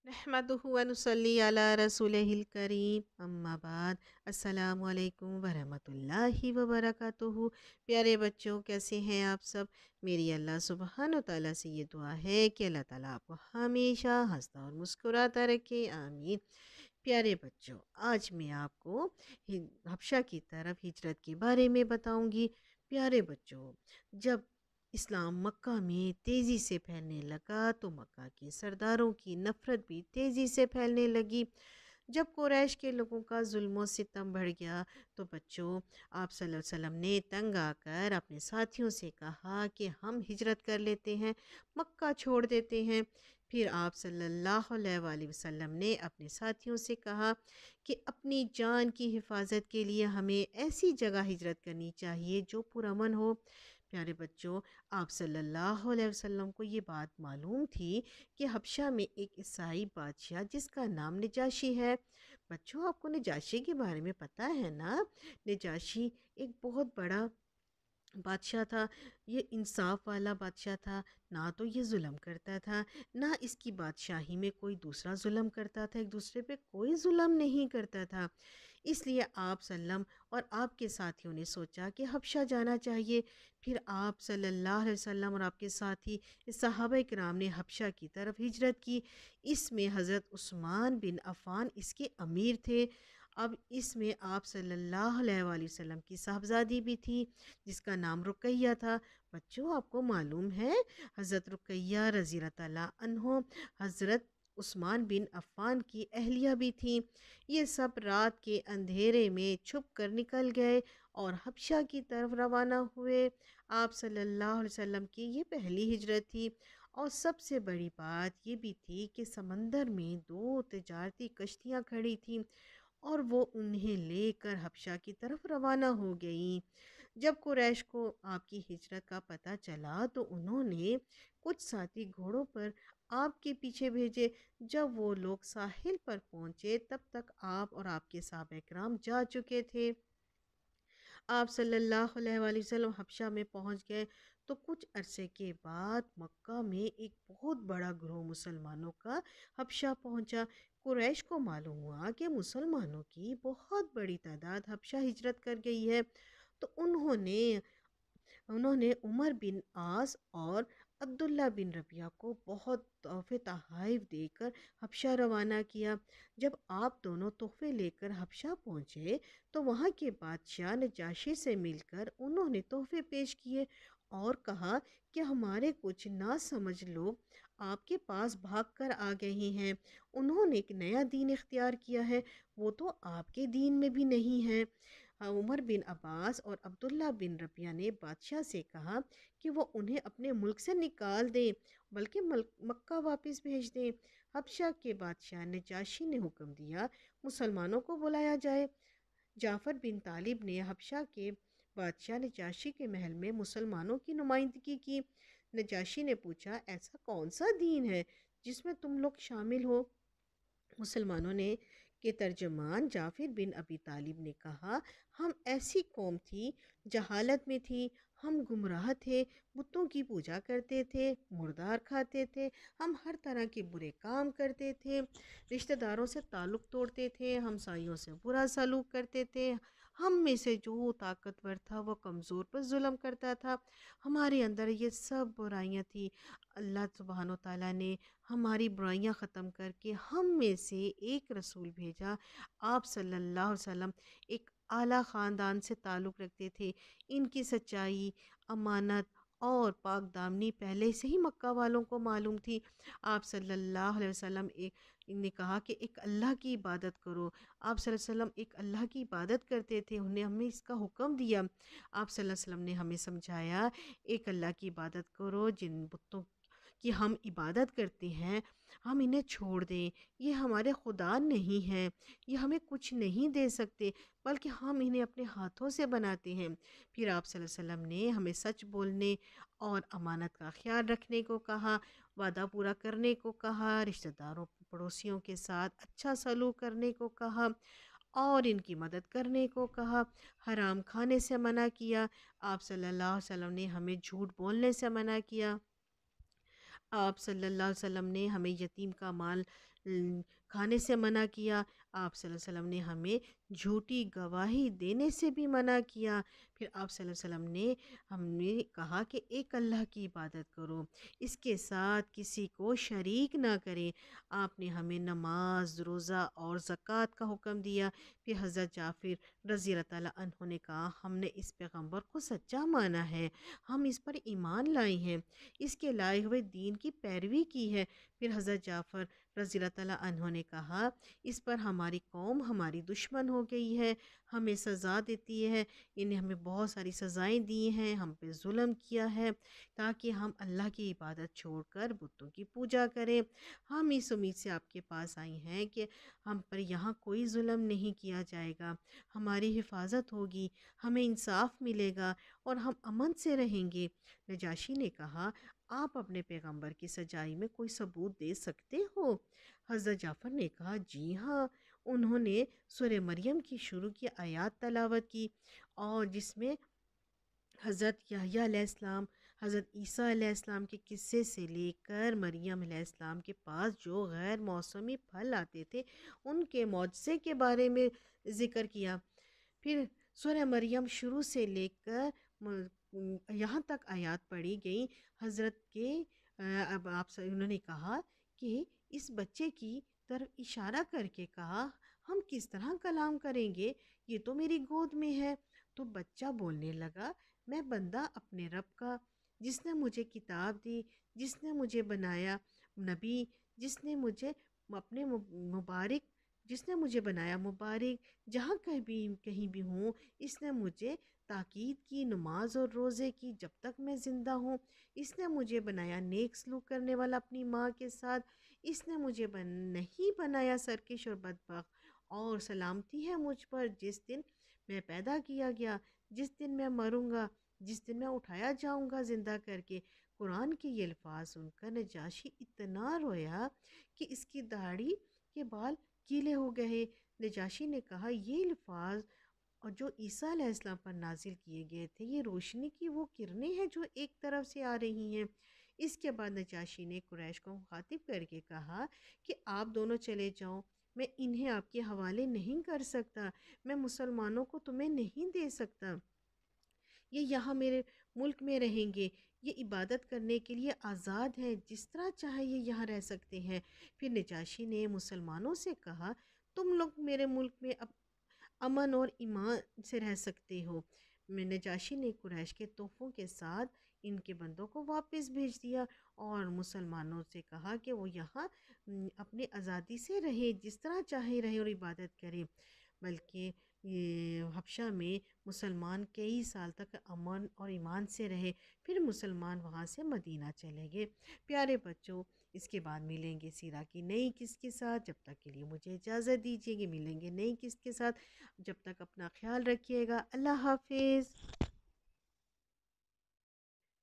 नहमदुहु व नुसल्ली अला रसूलिहिल करीम अम्मा बाद। अस्सलामु अलैकुम वरहमतुल्लाहि व बरकातुहू। प्यारे बच्चों, कैसे हैं आप सब। मेरी अल्लाह सुब्हान व तआला से ये दुआ है कि अल्लाह ताला आपको हमेशा हंसता और मुस्कुराता रखे, आमीन। प्यारे बच्चों, आज मैं आपको हबशा की तरफ हिजरत के बारे में बताऊंगी। प्यारे बच्चों, जब इस्लाम मक्का में तेज़ी से फैलने लगा तो मक्का के सरदारों की नफ़रत भी तेज़ी से फैलने लगी। जब कुरैश के लोगों का जुल्म सितम बढ़ गया तो बच्चों, आप सल्लल्लाहु अलैहि वसल्लम ने तंग आकर अपने साथियों से कहा कि हम हिजरत कर लेते हैं, मक्का छोड़ देते हैं। फिर आप सल्लल्लाहु अलैहि वसल्लम ने अपने साथियों से कहा कि अपनी जान की हिफाजत के लिए हमें ऐसी जगह हिजरत करनी चाहिए जो पुरअमन हो। प्यारे बच्चों, आप सल्लल्लाहु अलैहि वसल्लम को ये बात मालूम थी कि हबशा में एक ईसाई बादशाह जिसका नाम नजाशी है। बच्चों, आपको नजाशी के बारे में पता है ना। नजाशी एक बहुत बड़ा बादशाह था। ये इंसाफ वाला बादशाह था। ना तो ये जुल्म करता था, ना इसकी बादशाही में कोई दूसरा जुल्म करता था, एक दूसरे पे कोई जुल्म नहीं करता था। इसलिए आप सल्लम और आपके साथियों ने सोचा कि हबशा जाना चाहिए। फिर आप सल्लल्लाहु अलैहि वसल्लम और आपके साथी सहाबा किराम ने हबशा की तरफ हिजरत की। इसमें हज़रत उस्मान बिन अफ़ान इसके अमीर थे। अब इसमें आप सल्लल्लाहु अलैहि वसल्लम की साहबजादी भी थी जिसका नाम रुकैया था। बच्चों, आपको मालूम है हज़रत रुकैया रज़ी अल्लाह तआला अन्हो हज़रत उस्मान बिन अफ़ान की अहलिया भी थी। ये सब रात के अंधेरे में छुप कर निकल गए और हबशा की तरफ रवाना हुए। आप सल्लल्लाहु अलैहि वसल्लम की ये पहली हिजरत थी। और सबसे बड़ी बात ये भी थी कि समंदर में दो तजारती कश्तियाँ खड़ी थीं और वो उन्हें लेकर हबशा की तरफ रवाना हो गईं। जब कुरैश को आपकी हिजरत का पता चला तो उन्होंने कुछ साथी घोड़ों पर आपके पीछे भेजे। जब वो लोग साहिल पर पहुंचे तब तक आप और आपके साहबा कराम जा चुके थे। आप सल्लल्लाहु अलैहि वसल्लम हबशा में पहुंच गए तो कुछ अरसे के बाद मक्का में एक बहुत बड़ा ग्रोह मुसलमानों का हबशा पहुंचा। कुरैश को मालूम हुआ कि मुसलमानों की बहुत बड़ी तादाद हबशा हिजरत कर गई है। तो उन्होंने उन्होंने उमर बिन आस और अब्दुल्ला बिन रबिया को बहुत तोहफे तहाइफ देकर हबशा रवाना किया। जब आप दोनों तोहफे लेकर हबशा पहुँचे तो वहाँ के बादशाह नजाशी से मिलकर उन्होंने तोहफे पेश किए और कहा कि हमारे कुछ ना समझ लोग आपके पास भाग कर आ गए हैं। उन्होंने एक नया दीन इख्तियार किया है, वो तो आपके दीन में भी नहीं है। उमर बिन अब्बास और अब्दुल्ला बिन रबिया ने बादशाह से कहा कि वो उन्हें अपने मुल्क से निकाल दें, बल्कि मक्का वापस भेज दें। हबशा के बादशाह नजाशी ने हुक्म दिया मुसलमानों को बुलाया जाए। जाफ़र बिन तालिब ने हबशा के बादशाह नजाशी के महल में मुसलमानों की नुमाइंदगी की। नजाशी ने पूछा, ऐसा कौन सा दीन है जिसमें तुम लोग शामिल हो। मुसलमानों ने के तर्जमान जाफिर बिन अबी तालिब ने कहा, हम ऐसी कौम थी, जहालत में थी, हम गुमराह थे, बुतों की पूजा करते थे, मुर्दार खाते थे, हम हर तरह के बुरे काम करते थे, रिश्तेदारों से ताल्लुक़ तोड़ते थे, हमसायों से बुरा सलूक करते थे। हम में से जो ताकतवर था वो कमज़ोर पर जुल्म करता था। हमारे अंदर ये सब बुराइयां थी। अल्लाह सुब्हानो तआला ने हमारी बुराइयां ख़त्म करके हम में से एक रसूल भेजा। आप सल्लल्लाहु अलैहि वसल्लम एक आला ख़ानदान से ताल्लुक़ रखते थे। इनकी सच्चाई, अमानत और पाक दामनी पहले से ही मक्का वालों को मालूम थी। आप सल्लल्लाहु अलैहि वसल्लम ने कहा कि एक अल्लाह की इबादत करो। आप सल्लल्लाहु अलैहि वसल्लम एक अल्लाह की इबादत करते थे, उन्हें हमें इसका हुक्म दिया। आप सल्लल्लाहु अलैहि वसल्लम ने हमें समझाया, एक अल्लाह की इबादत करो, जिन बुतों कि हम इबादत करते हैं हम इन्हें छोड़ दें, ये हमारे खुदा नहीं हैं, ये हमें कुछ नहीं दे सकते, बल्कि हम इन्हें अपने हाथों से बनाते हैं। फिर आप सल्लल्लाहु अलैहि वसल्लम ने हमें सच बोलने और अमानत का ख्याल रखने को कहा, वादा पूरा करने को कहा, रिश्तेदारों पड़ोसियों के साथ अच्छा सलूक करने को कहा और इनकी मदद करने को कहा। हराम खाने से मना किया। आप सल्लल्लाहु अलैहि वसल्लम ने हमें झूठ बोलने से मना किया। آپ صلی اللہ علیہ وسلم نے ہمیں یتیم کا مال کھانے سے منع کیا، آپ صلی اللہ علیہ وسلم نے ہمیں جھوٹی گواہی دینے سے بھی منع کیا، پھر آپ صلی اللہ علیہ وسلم نے ہمیں کہا کہ ایک اللہ کی عبادت کرو، اس کے ساتھ کسی کو شریک نہ کریں۔ آپ نے ہمیں نماز، روزہ اور زکوٰۃ کا حکم دیا۔ پھر حضرت جعفر رضی اللہ تعالیٰ عنہ نے کہا ہم نے اس پیغمبر کو سچا مانا ہے، ہم اس پر ایمان لائے ہیں، اس کے لائے ہوئے دین کی پیروی کی ہے۔ پھر حضرت جعفر رضی اللہ تعالیٰ عنہ نے کہا اس پر ہماری قوم ہماری دشمن ہو گئی ہے، ہمیں سزا دیتی ہے، انہیں ہمیں بہت ساری سزائیں دی ہیں، ہم پہ ظلم کیا ہے تاکہ ہم اللہ کی عبادت چھوڑ کر بتوں کی پوجا کریں۔ ہم اس امید سے آپ کے پاس آئی ہیں کہ ہم پر یہاں کوئی ظلم نہیں کیا جائے گا، ہماری حفاظت ہوگی، ہمیں انصاف ملے گا اور ہم امن سے رہیں گے۔ نجاشی نے کہا آپ اپنے پیغمبر کی سچائی میں کوئی ثبوت دے سکتے ہو؟ حضرت جعفر نے کہا جی ہاں۔ انہوں نے سورہ مریم کی شروع کی آیات تلاوت کی اور جس میں حضرت یحییٰ علیہ السلام، حضرت عیسیٰ علیہ السلام کے قصے سے لے کر مریم علیہ السلام کے پاس جو غیر موسمی پھل آتے تھے ان کے معجزے کے بارے میں ذکر کیا۔ پھر سورہ مریم شروع سے لے کر یہاں تک آیات پڑھی گئی۔ حضرت کے اب آپ سے انہوں نے کہا کہ اس بچے کی طرف اشارہ کر کے کہا ہم کس طرح کلام کریں گے، یہ تو میری گود میں ہے۔ تو بچہ بولنے لگا میں بندہ اپنے رب کا، جس نے مجھے کتاب دی، جس نے مجھے بنایا نبی، جس نے مجھے اپنے مبارک، جس نے مجھے بنایا مبارک، جہاں کہیں بھی ہوں اس نے مجھے تاکید کی نماز اور روزے کی جب تک میں زندہ ہوں، اس نے مجھے بنایا نیک سلوک کرنے والا اپنی ماں کے ساتھ، اس نے مجھے نہیں بنایا سرکش اور بدبخت، اور سلامتی ہے مجھ پر جس دن میں پیدا کیا گیا، جس دن میں مروں گا، جس دن میں اٹھایا جاؤں گا زندہ کر کے۔ قرآن کے یہ الفاظ سن کر نجاشی اتنا رویا کہ اس کی داڑھی کے بال گیلے ہو گئے۔ نجاشی نے کہا یہ الفاظ اور جو عیسیٰ علیہ السلام پر نازل کیے گئے تھے یہ روشنی کی وہ کرنیں ہیں جو ایک طرف سے آ رہی ہیں۔ اس کے بعد نجاشی نے قریش کو مخاطب کر کے کہا کہ آپ دونوں چلے جاؤ، میں انہیں آپ کے حوالے نہیں کر سکتا، میں مسلمانوں کو تمہیں نہیں دے سکتا، یہ یہاں میرے ملک میں رہیں گے، یہ عبادت کرنے کے لیے آزاد ہیں، جس طرح چاہے یہ یہاں رہ سکتے ہیں۔ پھر نجاشی نے مسلمانوں سے کہا تم لوگ میرے ملک میں اب امن اور ایمان سے رہ سکتے ہو۔ میں نجاشی نے قریش کے تحفوں کے ساتھ ان کے بندوں کو واپس بھیج دیا اور مسلمانوں سے کہا کہ وہ یہاں اپنی آزادی سے رہے، جس طرح چاہے رہے اور عبادت کرے۔ بلکہ یہ حبشہ میں مسلمان کئی سال تک امن اور ایمان سے رہے، پھر مسلمان وہاں سے مدینہ چلے گئے۔ پیارے بچوں، اس کے بعد ملیں گے سیرہ کی نئی قسط کے ساتھ، جب تک کے لیے مجھے اجازت دیجیے کہ ملیں گے نئی قسط کے ساتھ، جب تک اپنا خیال رکھیے گا، اللہ حافظ۔